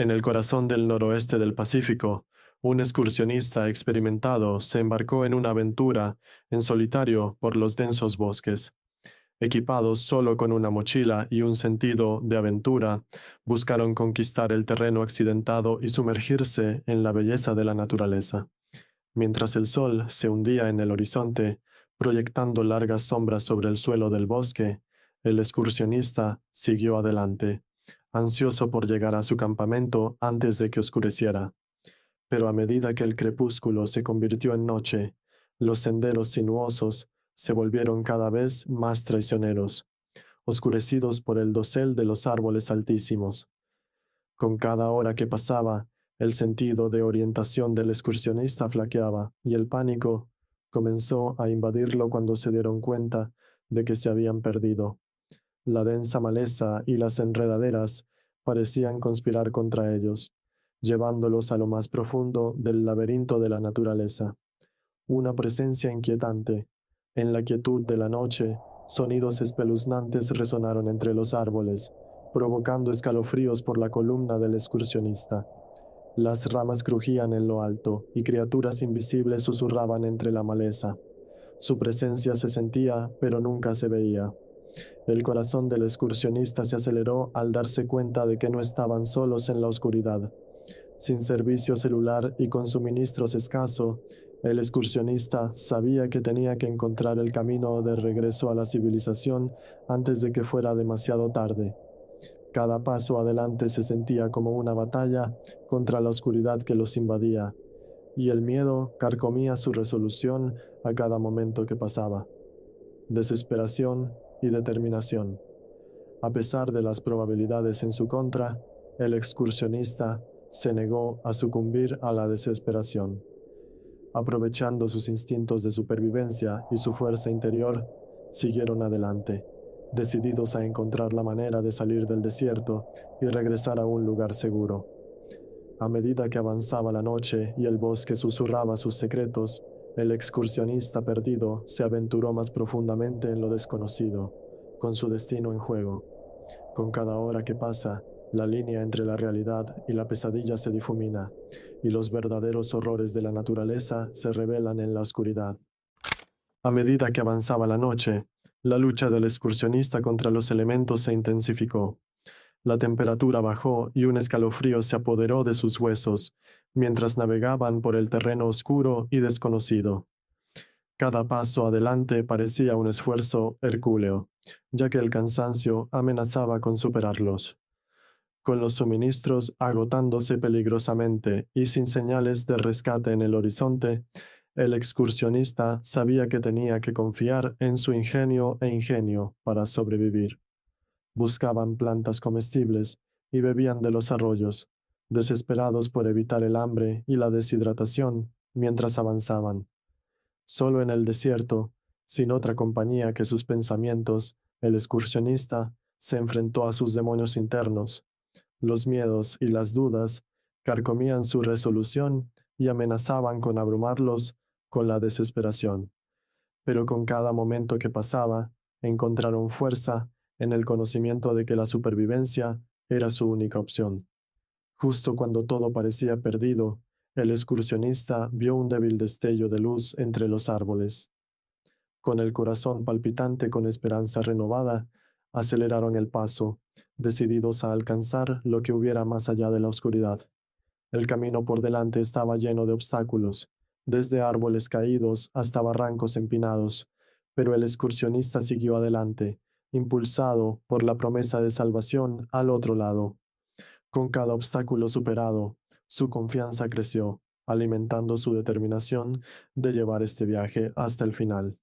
En el corazón del noroeste del Pacífico, un excursionista experimentado se embarcó en una aventura en solitario por los densos bosques. Equipados solo con una mochila y un sentido de aventura, buscaron conquistar el terreno accidentado y sumergirse en la belleza de la naturaleza. Mientras el sol se hundía en el horizonte, proyectando largas sombras sobre el suelo del bosque, el excursionista siguió adelante, ansioso por llegar a su campamento antes de que oscureciera. Pero a medida que el crepúsculo se convirtió en noche, los senderos sinuosos se volvieron cada vez más traicioneros, oscurecidos por el dosel de los árboles altísimos. Con cada hora que pasaba, el sentido de orientación del excursionista flaqueaba y el pánico comenzó a invadirlo cuando se dieron cuenta de que se habían perdido. La densa maleza y las enredaderas parecían conspirar contra ellos, llevándolos a lo más profundo del laberinto de la naturaleza. Una presencia inquietante. En la quietud de la noche, sonidos espeluznantes resonaron entre los árboles, provocando escalofríos por la columna del excursionista. Las ramas crujían en lo alto y criaturas invisibles susurraban entre la maleza. Su presencia se sentía, pero nunca se veía. El corazón del excursionista se aceleró al darse cuenta de que no estaban solos en la oscuridad. Sin servicio celular y con suministros escaso, el excursionista sabía que tenía que encontrar el camino de regreso a la civilización antes de que fuera demasiado tarde. Cada paso adelante se sentía como una batalla contra la oscuridad que los invadía, y el miedo carcomía su resolución a cada momento que pasaba. Desesperación y determinación. A pesar de las probabilidades en su contra, el excursionista se negó a sucumbir a la desesperación. Aprovechando sus instintos de supervivencia y su fuerza interior, siguieron adelante, decididos a encontrar la manera de salir del desierto y regresar a un lugar seguro. A medida que avanzaba la noche y el bosque susurraba sus secretos, el excursionista perdido se aventuró más profundamente en lo desconocido, con su destino en juego. Con cada hora que pasa, la línea entre la realidad y la pesadilla se difumina, y los verdaderos horrores de la naturaleza se revelan en la oscuridad. A medida que avanzaba la noche, la lucha del excursionista contra los elementos se intensificó. La temperatura bajó y un escalofrío se apoderó de sus huesos, mientras navegaban por el terreno oscuro y desconocido. Cada paso adelante parecía un esfuerzo hercúleo, ya que el cansancio amenazaba con superarlos. Con los suministros agotándose peligrosamente y sin señales de rescate en el horizonte, el excursionista sabía que tenía que confiar en su ingenio para sobrevivir. Buscaban plantas comestibles y bebían de los arroyos, desesperados por evitar el hambre y la deshidratación mientras avanzaban. Solo en el desierto, sin otra compañía que sus pensamientos, el excursionista se enfrentó a sus demonios internos. Los miedos y las dudas carcomían su resolución y amenazaban con abrumarlos con la desesperación. Pero con cada momento que pasaba, encontraron fuerza en el conocimiento de que la supervivencia era su única opción. Justo cuando todo parecía perdido, el excursionista vio un débil destello de luz entre los árboles. Con el corazón palpitante con esperanza renovada, aceleraron el paso, decididos a alcanzar lo que hubiera más allá de la oscuridad. El camino por delante estaba lleno de obstáculos, desde árboles caídos hasta barrancos empinados, pero el excursionista siguió adelante, impulsado por la promesa de salvación al otro lado. Con cada obstáculo superado, su confianza creció, alimentando su determinación de llevar este viaje hasta el final.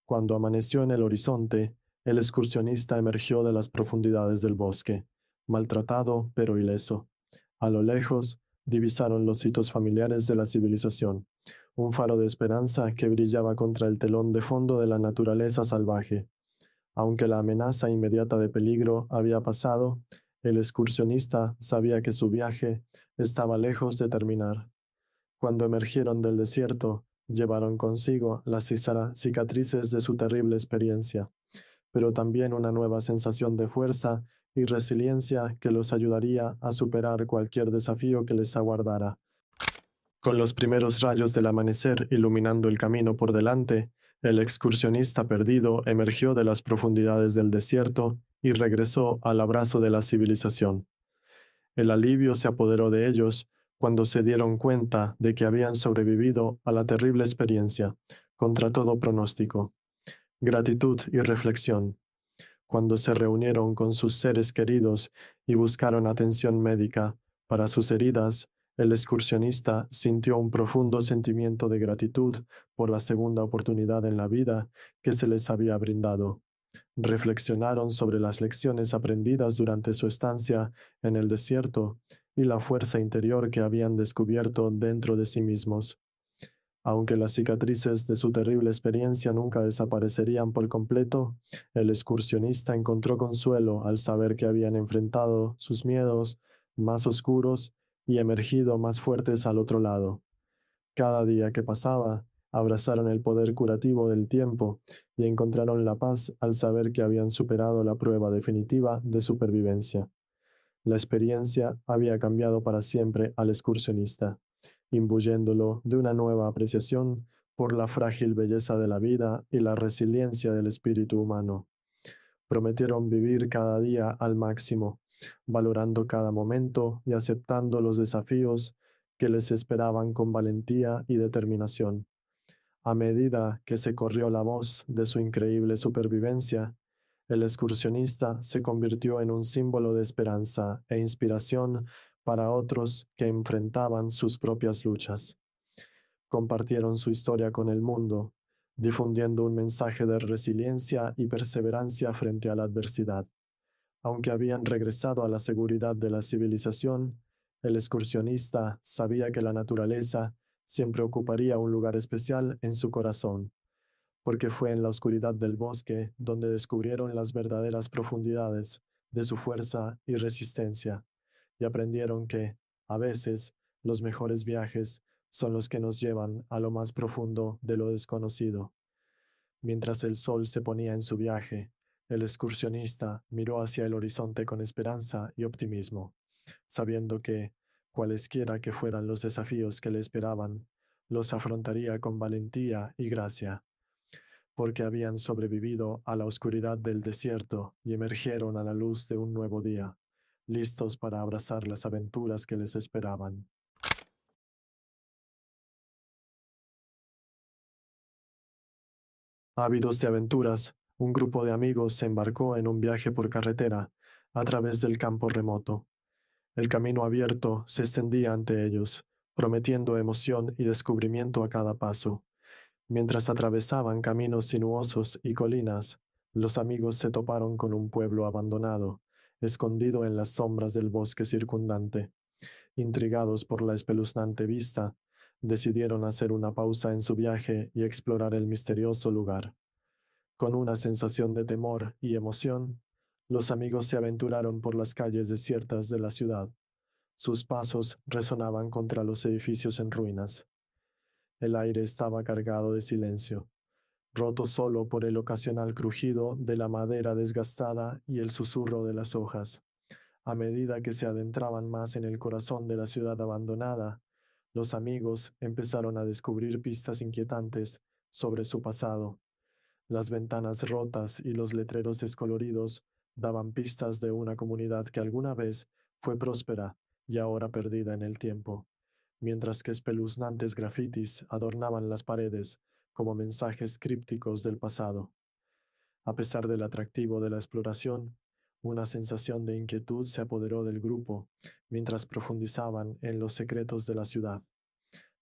Cuando amaneció en el horizonte, el excursionista emergió de las profundidades del bosque, maltratado pero ileso. A lo lejos, divisaron los hitos familiares de la civilización, un faro de esperanza que brillaba contra el telón de fondo de la naturaleza salvaje. Aunque la amenaza inmediata de peligro había pasado, el excursionista sabía que su viaje estaba lejos de terminar. Cuando emergieron del desierto, llevaron consigo las cicatrices de su terrible experiencia, pero también una nueva sensación de fuerza y resiliencia que los ayudaría a superar cualquier desafío que les aguardara. Con los primeros rayos del amanecer iluminando el camino por delante, el excursionista perdido emergió de las profundidades del desierto y regresó al abrazo de la civilización. El alivio se apoderó de ellos cuando se dieron cuenta de que habían sobrevivido a la terrible experiencia, contra todo pronóstico. Gratitud y reflexión. Cuando se reunieron con sus seres queridos y buscaron atención médica para sus heridas, el excursionista sintió un profundo sentimiento de gratitud por la segunda oportunidad en la vida que se les había brindado. Reflexionaron sobre las lecciones aprendidas durante su estancia en el desierto y la fuerza interior que habían descubierto dentro de sí mismos. Aunque las cicatrices de su terrible experiencia nunca desaparecerían por completo, el excursionista encontró consuelo al saber que habían enfrentado sus miedos más oscuros y emergido más fuertes al otro lado. Cada día que pasaba, abrazaron el poder curativo del tiempo y encontraron la paz al saber que habían superado la prueba definitiva de supervivencia. La experiencia había cambiado para siempre al excursionista, imbuyéndolo de una nueva apreciación por la frágil belleza de la vida y la resiliencia del espíritu humano. Prometieron vivir cada día al máximo, valorando cada momento y aceptando los desafíos que les esperaban con valentía y determinación. A medida que se corrió la voz de su increíble supervivencia, el excursionista se convirtió en un símbolo de esperanza e inspiración para otros que enfrentaban sus propias luchas. Compartieron su historia con el mundo, difundiendo un mensaje de resiliencia y perseverancia frente a la adversidad. Aunque habían regresado a la seguridad de la civilización, el excursionista sabía que la naturaleza siempre ocuparía un lugar especial en su corazón, porque fue en la oscuridad del bosque donde descubrieron las verdaderas profundidades de su fuerza y resistencia, y aprendieron que, a veces, los mejores viajes son los que nos llevan a lo más profundo de lo desconocido. Mientras el sol se ponía en su viaje, el excursionista miró hacia el horizonte con esperanza y optimismo, sabiendo que, cualesquiera que fueran los desafíos que le esperaban, los afrontaría con valentía y gracia, porque habían sobrevivido a la oscuridad del desierto y emergieron a la luz de un nuevo día, listos para abrazar las aventuras que les esperaban. Ávidos de aventuras, un grupo de amigos se embarcó en un viaje por carretera a través del campo remoto. El camino abierto se extendía ante ellos, prometiendo emoción y descubrimiento a cada paso. Mientras atravesaban caminos sinuosos y colinas, los amigos se toparon con un pueblo abandonado, escondido en las sombras del bosque circundante. Intrigados por la espeluznante vista, decidieron hacer una pausa en su viaje y explorar el misterioso lugar. Con una sensación de temor y emoción, los amigos se aventuraron por las calles desiertas de la ciudad. Sus pasos resonaban contra los edificios en ruinas. El aire estaba cargado de silencio, roto solo por el ocasional crujido de la madera desgastada y el susurro de las hojas. A medida que se adentraban más en el corazón de la ciudad abandonada, los amigos empezaron a descubrir pistas inquietantes sobre su pasado. Las ventanas rotas y los letreros descoloridos daban pistas de una comunidad que alguna vez fue próspera y ahora perdida en el tiempo, mientras que espeluznantes grafitis adornaban las paredes como mensajes crípticos del pasado. A pesar del atractivo de la exploración, una sensación de inquietud se apoderó del grupo mientras profundizaban en los secretos de la ciudad.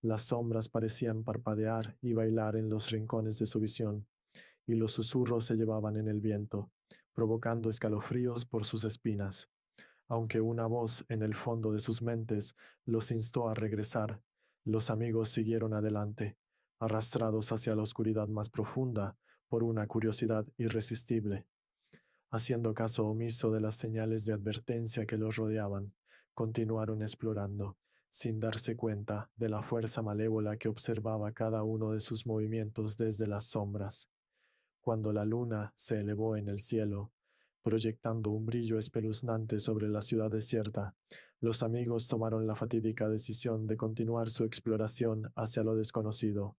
Las sombras parecían parpadear y bailar en los rincones de su visión, y los susurros se llevaban en el viento, provocando escalofríos por sus espinas. Aunque una voz en el fondo de sus mentes los instó a regresar, los amigos siguieron adelante, arrastrados hacia la oscuridad más profunda por una curiosidad irresistible. Haciendo caso omiso de las señales de advertencia que los rodeaban, continuaron explorando, sin darse cuenta de la fuerza malévola que observaba cada uno de sus movimientos desde las sombras. Cuando la luna se elevó en el cielo, proyectando un brillo espeluznante sobre la ciudad desierta. Los amigos tomaron la fatídica decisión de continuar su exploración hacia lo desconocido.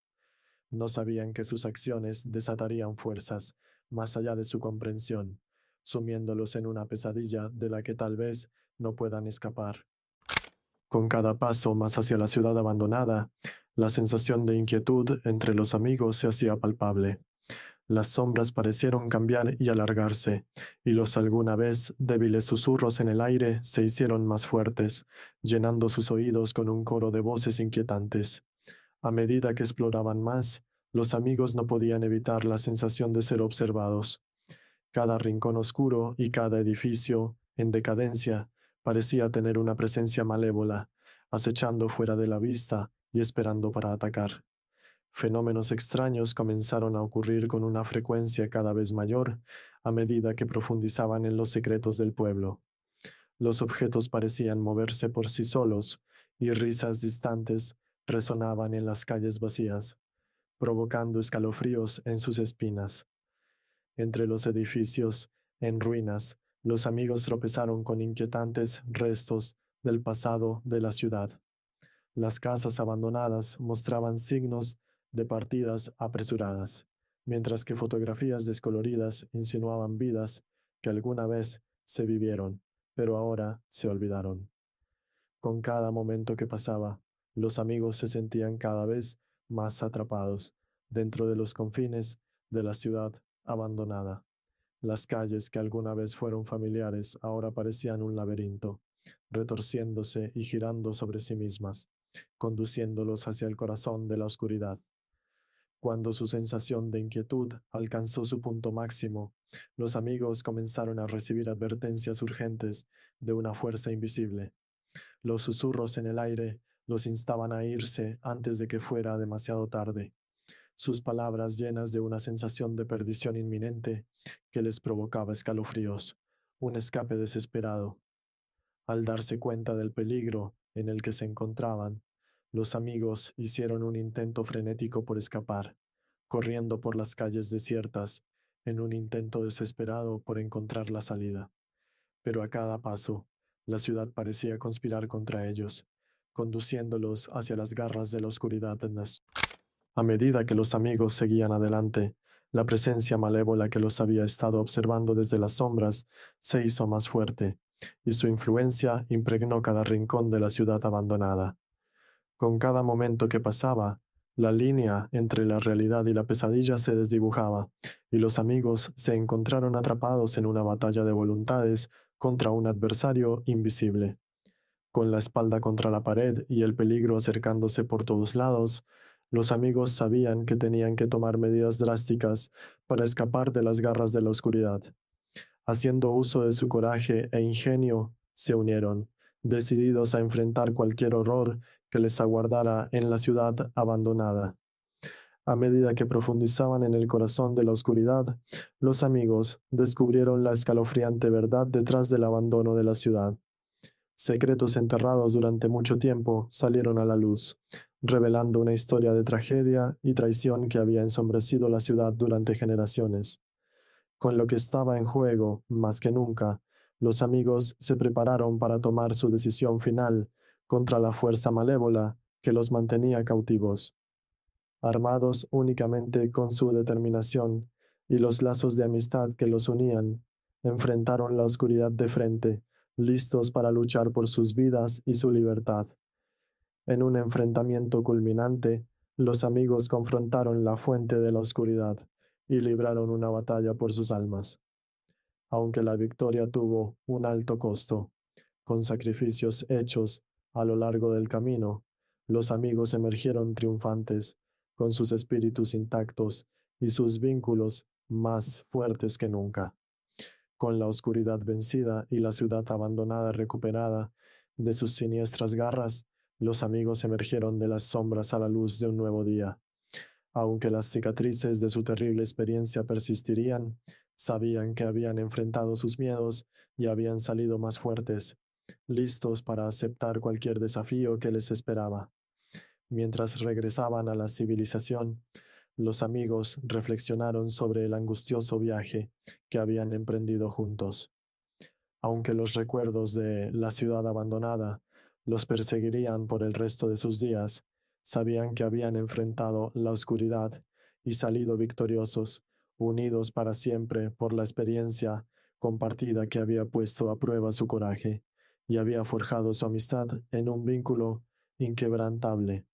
No sabían que sus acciones desatarían fuerzas más allá de su comprensión, sumiéndolos en una pesadilla de la que tal vez no puedan escapar. Con cada paso más hacia la ciudad abandonada, la sensación de inquietud entre los amigos se hacía palpable. Las sombras parecieron cambiar y alargarse, y los alguna vez débiles susurros en el aire se hicieron más fuertes, llenando sus oídos con un coro de voces inquietantes. A medida que exploraban más, los amigos no podían evitar la sensación de ser observados. Cada rincón oscuro y cada edificio, en decadencia, parecía tener una presencia malévola, acechando fuera de la vista y esperando para atacar. Fenómenos extraños comenzaron a ocurrir con una frecuencia cada vez mayor a medida que profundizaban en los secretos del pueblo. Los objetos parecían moverse por sí solos, y risas distantes resonaban en las calles vacías, provocando escalofríos en sus espinas. Entre los edificios, en ruinas, los amigos tropezaron con inquietantes restos del pasado de la ciudad. Las casas abandonadas mostraban signos de partidas apresuradas, mientras que fotografías descoloridas insinuaban vidas que alguna vez se vivieron, pero ahora se olvidaron. Con cada momento que pasaba, los amigos se sentían cada vez más atrapados dentro de los confines de la ciudad abandonada. Las calles que alguna vez fueron familiares ahora parecían un laberinto, retorciéndose y girando sobre sí mismas, conduciéndolos hacia el corazón de la oscuridad. Cuando su sensación de inquietud alcanzó su punto máximo, los amigos comenzaron a recibir advertencias urgentes de una fuerza invisible. Los susurros en el aire los instaban a irse antes de que fuera demasiado tarde. Sus palabras llenas de una sensación de perdición inminente que les provocaba escalofríos, un escape desesperado. Al darse cuenta del peligro en el que se encontraban, los amigos hicieron un intento frenético por escapar, corriendo por las calles desiertas, en un intento desesperado por encontrar la salida. Pero a cada paso, la ciudad parecía conspirar contra ellos, conduciéndolos hacia las garras de la oscuridad. A medida que los amigos seguían adelante, la presencia malévola que los había estado observando desde las sombras se hizo más fuerte, y su influencia impregnó cada rincón de la ciudad abandonada. Con cada momento que pasaba, la línea entre la realidad y la pesadilla se desdibujaba, y los amigos se encontraron atrapados en una batalla de voluntades contra un adversario invisible. Con la espalda contra la pared y el peligro acercándose por todos lados, los amigos sabían que tenían que tomar medidas drásticas para escapar de las garras de la oscuridad. Haciendo uso de su coraje e ingenio, se unieron, decididos a enfrentar cualquier horror que les aguardara en la ciudad abandonada. A medida que profundizaban en el corazón de la oscuridad, los amigos descubrieron la escalofriante verdad detrás del abandono de la ciudad. Secretos enterrados durante mucho tiempo salieron a la luz, revelando una historia de tragedia y traición que había ensombrecido la ciudad durante generaciones. Con lo que estaba en juego, más que nunca, los amigos se prepararon para tomar su decisión final contra la fuerza malévola que los mantenía cautivos. Armados únicamente con su determinación y los lazos de amistad que los unían, enfrentaron la oscuridad de frente, listos para luchar por sus vidas y su libertad. En un enfrentamiento culminante, los amigos confrontaron la fuente de la oscuridad y libraron una batalla por sus almas. Aunque la victoria tuvo un alto costo, con sacrificios hechos a lo largo del camino, los amigos emergieron triunfantes, con sus espíritus intactos y sus vínculos más fuertes que nunca. Con la oscuridad vencida y la ciudad abandonada recuperada de sus siniestras garras, los amigos emergieron de las sombras a la luz de un nuevo día. Aunque las cicatrices de su terrible experiencia persistirían, sabían que habían enfrentado sus miedos y habían salido más fuertes, listos para aceptar cualquier desafío que les esperaba. Mientras regresaban a la civilización, Los amigos reflexionaron sobre el angustioso viaje que habían emprendido juntos. Aunque los recuerdos de la ciudad abandonada los perseguirían por el resto de sus días, sabían que habían enfrentado la oscuridad y salido victoriosos, unidos para siempre por la experiencia compartida que había puesto a prueba su coraje y había forjado su amistad en un vínculo inquebrantable.